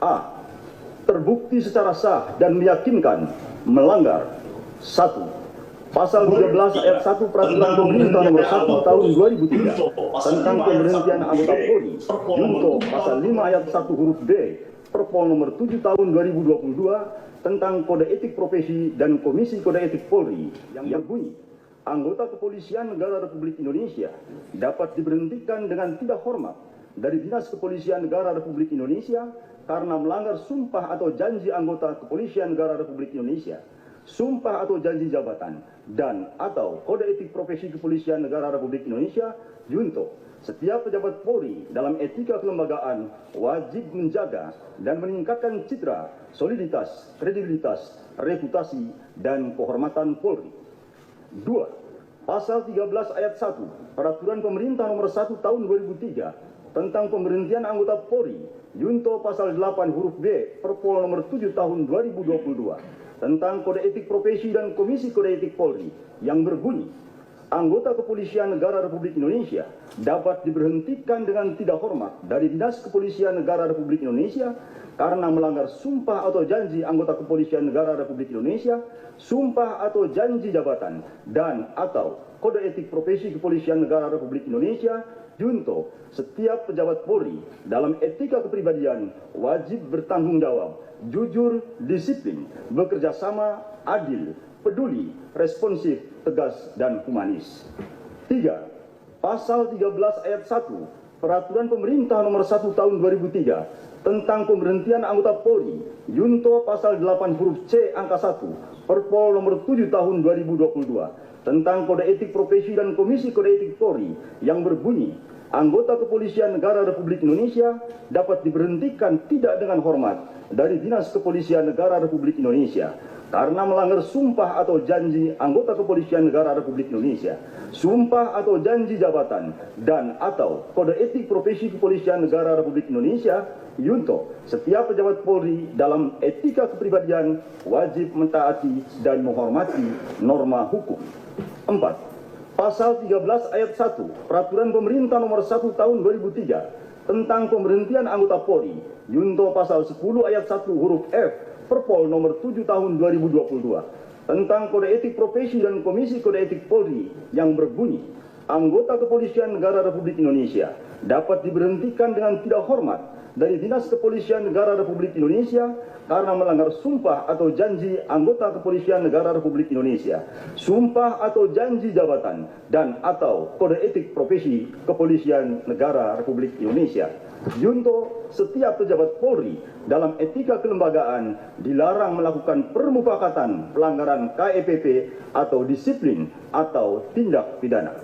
A. Terbukti secara sah dan meyakinkan melanggar 1. Pasal 13 ayat 1 Peraturan Pemerintah Nomor 1 Tahun 2003 tentang pemberhentian anggota Polri, junto Pasal 5 ayat 1 huruf D Perpol Nomor 7 Tahun 2022 tentang Kode Etik Profesi dan Komisi Kode Etik Polri yang berbunyi, anggota Kepolisian Negara Republik Indonesia dapat diberhentikan dengan tidak hormat dari Dinas Kepolisian Negara Republik Indonesia karena melanggar sumpah atau janji anggota Kepolisian Negara Republik Indonesia, sumpah atau janji jabatan, dan atau Kode Etik Profesi Kepolisian Negara Republik Indonesia, junto setiap pejabat Polri dalam etika kelembagaan wajib menjaga dan meningkatkan citra, soliditas, kredibilitas, reputasi, dan kehormatan Polri. 2. Pasal 13 ayat 1 Peraturan Pemerintah Nomor 1 Tahun 2003 tentang pemberhentian anggota Polri, junto Pasal 8 huruf B Perpol Nomor 7 Tahun 2022 tentang Kode Etik Profesi dan Komisi Kode Etik Polri yang berbunyi, anggota Kepolisian Negara Republik Indonesia dapat diberhentikan dengan tidak hormat dari Dinas Kepolisian Negara Republik Indonesia karena melanggar sumpah atau janji anggota Kepolisian Negara Republik Indonesia, sumpah atau janji jabatan, dan atau Kode Etik Profesi Kepolisian Negara Republik Indonesia, junto setiap pejabat Polri dalam etika kepribadian wajib bertanggung jawab, jujur, disiplin, bekerja sama, adil, peduli, responsif, tegas, dan humanis. 3. Pasal 13 ayat 1 Peraturan Pemerintah Nomor 1 Tahun 2003 tentang pemberhentian anggota Polri, junto Pasal 8 huruf C angka 1 Perpol Nomor 7 Tahun 2022 tentang Kode Etik Profesi dan Komisi Kode Etik Polri yang berbunyi, anggota Kepolisian Negara Republik Indonesia dapat diberhentikan tidak dengan hormat dari Dinas Kepolisian Negara Republik Indonesia karena melanggar sumpah atau janji anggota Kepolisian Negara Republik Indonesia, sumpah atau janji jabatan, dan atau Kode Etik Profesi Kepolisian Negara Republik Indonesia, junto setiap pejabat Polri dalam etika kepribadian wajib mentaati dan menghormati norma hukum. 4. Pasal 13 ayat 1 Peraturan Pemerintah Nomor 1 Tahun 2003 tentang pemberhentian anggota Polri, junto Pasal 10 ayat 1 huruf F Perpol Nomor 7 Tahun 2022 tentang Kode Etik Profesi dan Komisi Kode Etik Polri yang berbunyi, anggota Kepolisian Negara Republik Indonesia dapat diberhentikan dengan tidak hormat dari Dinas Kepolisian Negara Republik Indonesia karena melanggar sumpah atau janji anggota Kepolisian Negara Republik Indonesia, sumpah atau janji jabatan, dan atau Kode Etik Profesi Kepolisian Negara Republik Indonesia. Junto setiap pejabat Polri dalam etika kelembagaan dilarang melakukan permufakatan pelanggaran KEPP atau disiplin atau tindak pidana.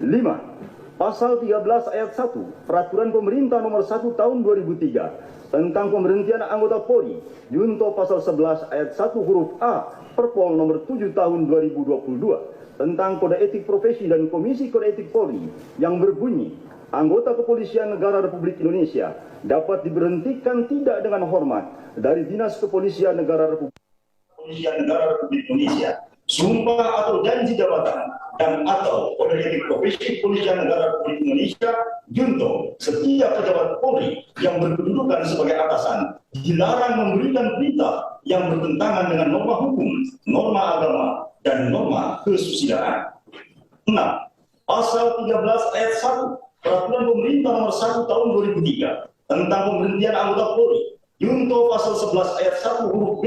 5. Pasal 13 ayat 1 Peraturan Pemerintah Nomor 1 Tahun 2003 tentang pemberhentian anggota Polri, junto Pasal 11 ayat 1 huruf A Perpol Nomor 7 Tahun 2022 tentang Kode Etik Profesi dan Komisi Kode Etik Polri yang berbunyi, anggota Kepolisian Negara Republik Indonesia dapat diberhentikan tidak dengan hormat dari Dinas Kepolisian Negara Republik Indonesia, sumpah atau janji jabatan, dan atau Kode Etik Profesi Kepolisian Negara Republik Indonesia, junto setiap pejabat Polri yang berkedudukan sebagai atasan dilarang memberikan perintah yang bertentangan dengan norma hukum, norma agama, dan norma kesusilaan. 6. Pasal 13 ayat 1 Peraturan Pemerintah Nomor 1 Tahun 2003 tentang pemberhentian anggota Polri, junto Pasal 11 ayat 1 huruf B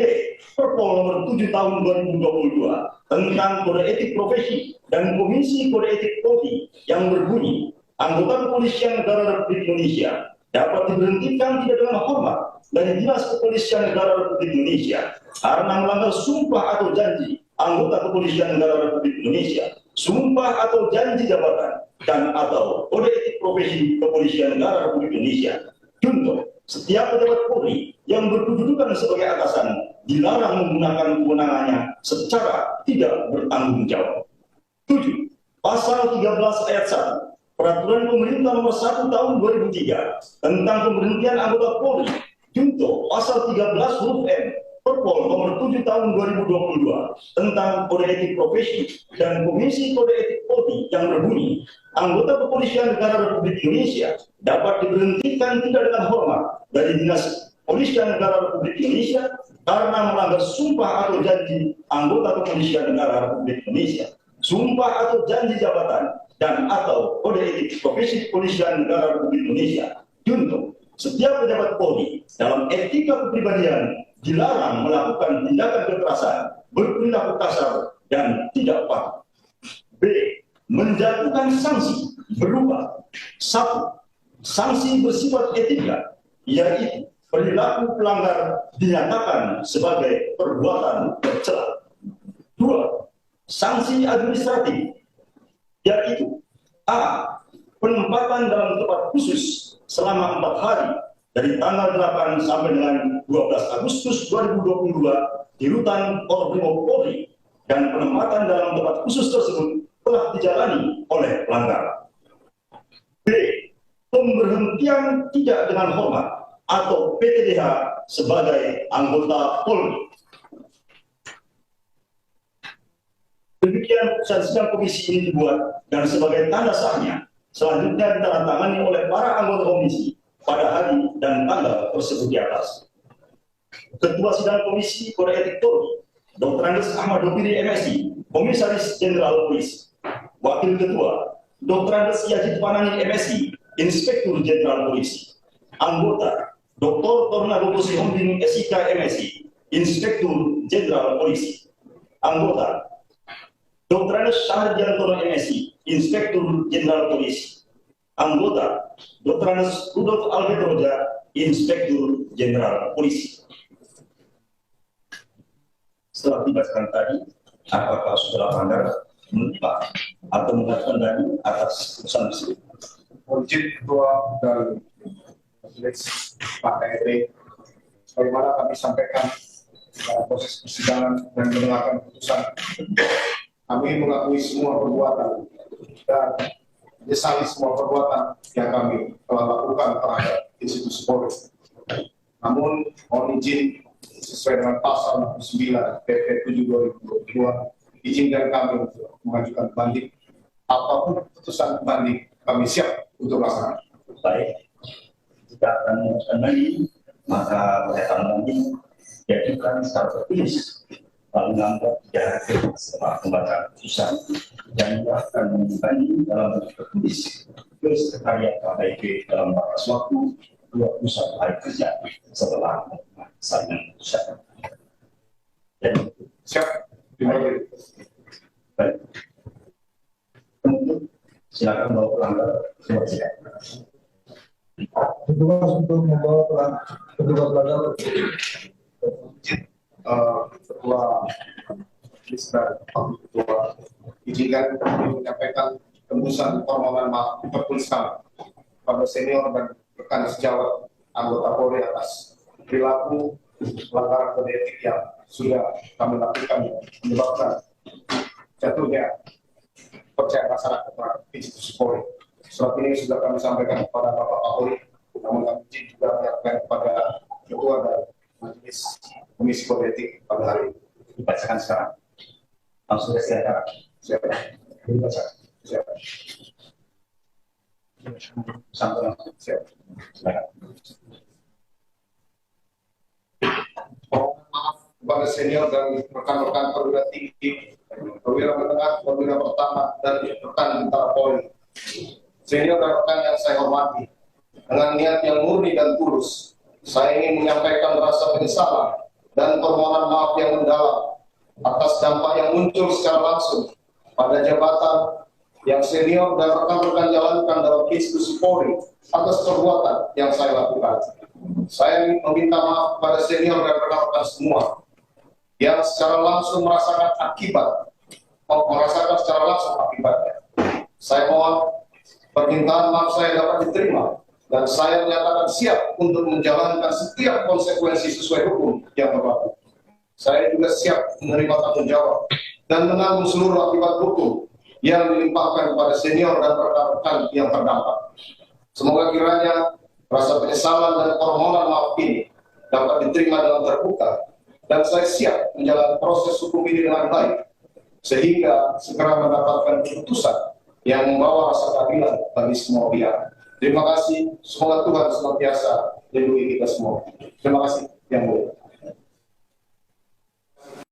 Perpol Nomor 7 Tahun 2022 tentang Kode Etik Profesi dan Komisi Kode Etik Polri yang berbunyi, anggota Kepolisian Negara Republik Indonesia dapat diberhentikan tidak dengan hormat dari Dinas Kepolisian Negara Republik Indonesia karena melanggar sumpah atau janji anggota Kepolisian Negara Republik Indonesia, sumpah atau janji jabatan, dan atau Kode Etik Profesi Kepolisian Negara Republik Indonesia. Junto setiap pejabat Polri yang berkedudukan sebagai atasan dilarang menggunakan kewenangannya secara tidak bertanggung jawab. 7. Pasal 13 ayat 1 Peraturan Pemerintah Nomor 1 Tahun 2003 tentang pemberhentian anggota Polri, junto Pasal 13 huruf M Perpol Nomor 7 Tahun 2022 tentang Kode Etik Profesi dan Komisi Kode Etik Polri yang berbunyi, anggota Kepolisian Negara Republik Indonesia dapat diberhentikan tidak dengan hormat dari Dinas Kepolisian Negara Republik Indonesia karena melanggar sumpah atau janji anggota Kepolisian Negara Republik Indonesia, sumpah atau janji jabatan, dan atau kode etik profesi Kepolisian Negara Republik Indonesia. Junto, setiap pejabat Polri dalam etika kepribadian dilarang melakukan tindakan kekerasan, berperilaku kasar, dan tidak patuh. B. Menjatuhkan sanksi berupa 1. Sanksi bersifat etika, yaitu perilaku pelanggar dinyatakan sebagai perbuatan tercela. 2. Sanksi administratif, yaitu A. Penempatan dalam tempat khusus selama 4 hari dari tanggal 8 sampai dengan 12 Agustus 2022 di Rutan Korbrimob Polri, dan penempatan dalam tempat khusus tersebut telah dijalani oleh pelanggar. B. Pemberhentian tidak dengan hormat atau PTDH sebagai anggota Polri. Demikian putusan sidang komisi ini dibuat dan sebagai tanda sahnya selanjutnya ditandatangani oleh para anggota komisi pada hari dan tanggal tersebut di atas. Ketua sidang komisi Kode Etik Polri, Dr. Andes Ahmad Dopiri MSI, Komisaris Jenderal Polisi. Wakil Ketua, Dr. Andes Yajid Panani MSI, Inspektur Jenderal Polisi. Anggota, Dr. Tornado Sihombing SIK MSI, Inspektur Jenderal Polisi. Anggota, Dr. Andes Syahriantono MSI, Inspektur Jenderal Polisi. Anggota, Dr. Andes Rudolf Albert Roja, Inspektur Jenderal Polisi. Setelah dibacakan tadi, apakah saudara melanggar, menerima atau mengatakan dalil atas putusan tersebut? Izin Ketua dan Majelis Pak KRT, bagaimana kami sampaikan dalam proses persidangan dan mendengarkan putusan, kami mengakui semua perbuatan dan menyesali semua perbuatan yang kami telah lakukan terhadap institusi Polri. Namun, mohon izin sesuai dengan pasal 9 PP 7 2022, izinkan kami untuk mengajukan banding. Apapun putusan banding, kami siap untuk melaksanakan. Baik, jika akan mengajukan banding, maka pernyataan banding diajukan secara tertulis lalu menganggap 3 hari setelah membaca putusan dan akan membanding dalam bentuk tertulis ke Sekretariat KPK dalam batas waktu 21 hari kerja setelah salinan putusan. Jadi Siap. Terima kasih. baik. Untuk silakan bawa pelanggar surat sidang. Petugas untuk membawa kedua pelanggar. Ketua Lisda, Ketua, izinkan kami menyampaikan tembusan permohonan maaf tertulis kami pada senior dan rekan sejawat anggota Polri atas perilaku pelanggaran kode etik yang sudah kami lakukan menyebabkan jatuhnya percaya masyarakat terhadap institusi Polri. Surat ini sudah kami sampaikan kepada Bapak Kapolri, namun kami juga menyampaikan kepada Ketua dan Majelis Komisi Kode Etik pada hari ini. Dibacakan sekarang. Langsung silakan. Siapa? Dibacakan. Siapa? Sampai langsung. Siapa? Silakan. Mohon maaf kepada senior dan rekan-rekan perwira tinggi, perwira menengah, perwira pertama, dan rekan bintara Polri. Senior dan rekan yang saya hormati, dengan niat yang murni dan tulus, saya ingin menyampaikan rasa penyesalan dan permohonan maaf yang mendalam atas dampak yang muncul secara langsung pada jabatan yang senior dan rekan-rekan jalankan dalam institusi Polri atas perbuatan yang saya lakukan. Saya meminta maaf kepada senior dan rekan-rekan semua yang secara langsung merasakan secara langsung akibatnya. Saya mohon permintaan maaf saya dapat diterima dan saya menyatakan siap untuk menjalankan setiap konsekuensi sesuai hukum yang berlaku. Saya juga siap menerima tanggung jawab dan menanggung seluruh akibat hukum yang dilimpahkan kepada senior dan rekan-rekan yang terdampak. Semoga kiranya rasa penyesalan dan permohonan maaf ini dapat diterima dalam terbuka dan saya siap menjalani proses hukum ini dengan baik sehingga segera mendapatkan keputusan yang membawa rasa keadilan bagi semua pihak. Terima kasih. Semoga Tuhan senantiasa melindungi kita semua. Terima kasih yang mulia.